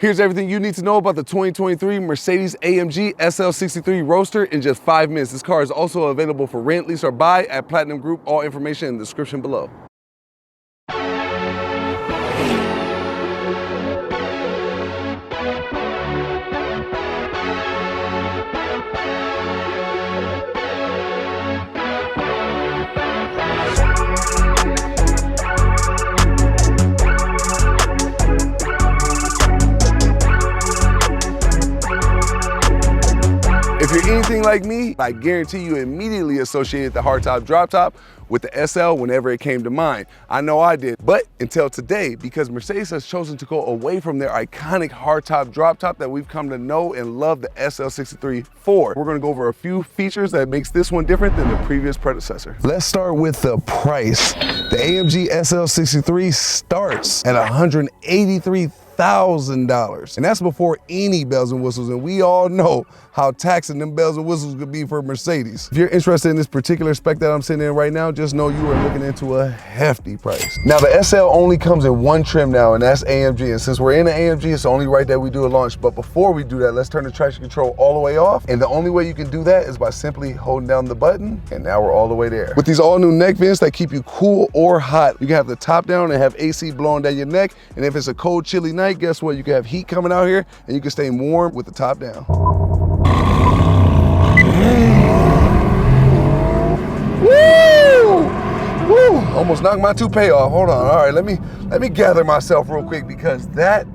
Here's everything you need to know about the 2023 Mercedes-Amg SL63 Roadster in just 5 minutes. This car is also available for rent, lease, or buy at Platinum Group. All information in the description below. If you're anything like me, I guarantee you immediately associated the hardtop drop top with the SL whenever it came to mind. I know I did, but until today, because Mercedes has chosen to go away from their iconic hardtop drop top that we've come to know and love the SL63 for. We're gonna go over a few features that makes this one different than the previous predecessor. Let's start with the price. The AMG SL63 starts at $183,000, and that's before any bells and whistles, and we all know how taxing them bells and whistles could be for Mercedes. If you're interested in this particular spec that I'm sitting in right now, just know you are looking into a hefty price. Now the SL only comes in one trim now, and that's AMG, and since we're in the AMG, it's only right that we do a launch. But before we do that, let's turn the traction control all the way off, and the only way you can do that is by simply holding down the button, and now we're all the way there. With these all new neck vents that keep you cool or hot, you can have the top down and have AC blowing down your neck, and if it's a cold, chilly night, guess what? You can have heat coming out here, and you can stay warm with the top down. Woo! Woo! Almost knocked my toupee off. Hold on. All right, let me gather myself real quick because that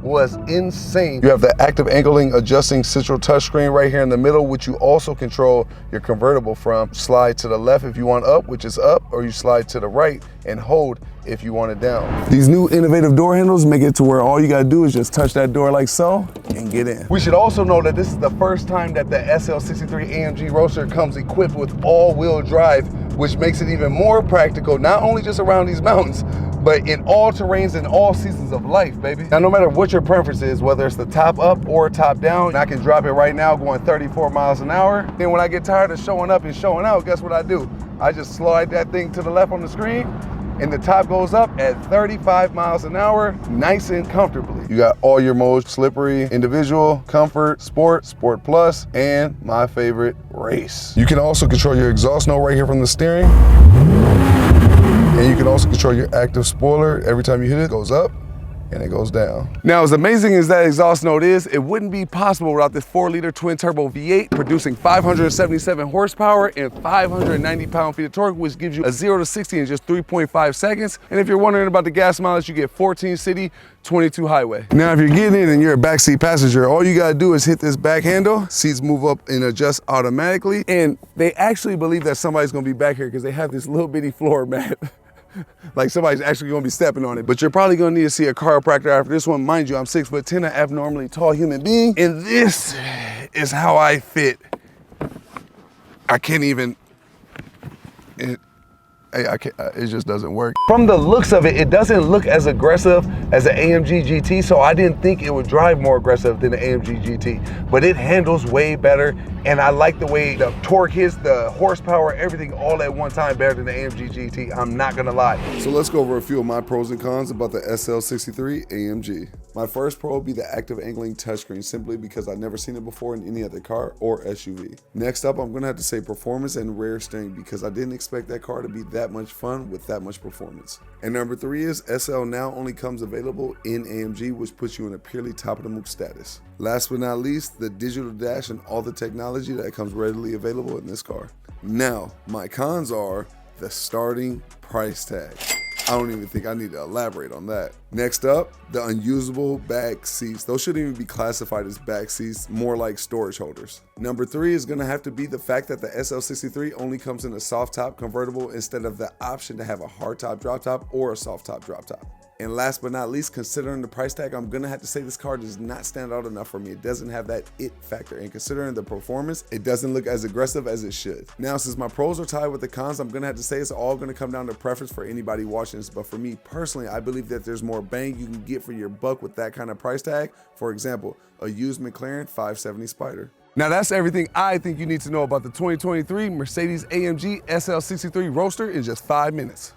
was insane. You have the active angling adjusting central touchscreen right here in the middle, which you also control your convertible from. Slide to the left if you want up, which is up, or you slide to the right and hold if you want it down. These new innovative door handles make it to where all you gotta do is just touch that door like so and get in. We should also know that this is the first time that the SL63 AMG Roadster comes equipped with all-wheel drive, which makes it even more practical, not only just around these mountains, but in all terrains and all seasons of life, baby. Now, no matter what your preference is, whether it's the top up or top down, I can drop it right now going 34 miles an hour. Then when I get tired of showing up and showing out, guess what I do? I just slide that thing to the left on the screen, and the top goes up at 35 miles an hour, nice and comfortably. You got all your modes: slippery, individual, comfort, sport, sport plus, and my favorite, race. You can also control your exhaust note right here from the steering. And you can also control your active spoiler. Every time you hit it, it goes up and it goes down. Now, as amazing as that exhaust note is, it wouldn't be possible without this 4-liter twin-turbo V8 producing 577 horsepower and 590 pound-feet of torque, which gives you a 0 to 60 in just 3.5 seconds. And if you're wondering about the gas mileage, you get 14 city, 22 highway. Now, if you're getting in and you're a backseat passenger, all you gotta do is hit this back handle. Seats move up and adjust automatically. And they actually believe that somebody's gonna be back here because they have this little bitty floor mat. Like somebody's actually gonna be stepping on it. But you're probably gonna need to see a chiropractor after this one. Mind you, I'm 6'10", an abnormally tall human being, and this is how I fit. I can't even, it just doesn't work. From the looks of it, it doesn't look as aggressive as the AMG GT, so I didn't think it would drive more aggressive than the AMG GT, but it handles way better, and I like the way the torque hits, the horsepower, everything all at one time better than the AMG GT, I'm not gonna lie. So let's go over a few of my pros and cons about the SL63 AMG. My first pro will be the active angling touchscreen, simply because I've never seen it before in any other car or SUV. Next up, I'm gonna have to say performance and rear steering, because I didn't expect that car to be that much fun with that much performance. And number 3 is SL now only comes available in AMG, which puts you in a purely top of the move status. Last but not least, the digital dash and all the technology that comes readily available in this car. Now, my cons are the starting price tag. I don't even think I need to elaborate on that. Next up, the unusable back seats. Those shouldn't even be classified as back seats, more like storage holders. Number 3 is gonna have to be the fact that the SL63 only comes in a soft top convertible instead of the option to have a hard top drop top or a soft top drop top. And last but not least, considering the price tag, I'm gonna have to say this car does not stand out enough for me. It doesn't have that it factor. And considering the performance, it doesn't look as aggressive as it should. Now, since my pros are tied with the cons, I'm gonna have to say it's all gonna come down to preference for anybody watching this. But for me personally, I believe that there's more bang you can get for your buck with that kind of price tag. For example, a used McLaren 570 Spider. Now that's everything I think you need to know about the 2023 Mercedes-Amg SL63 Roadster in just 5 minutes.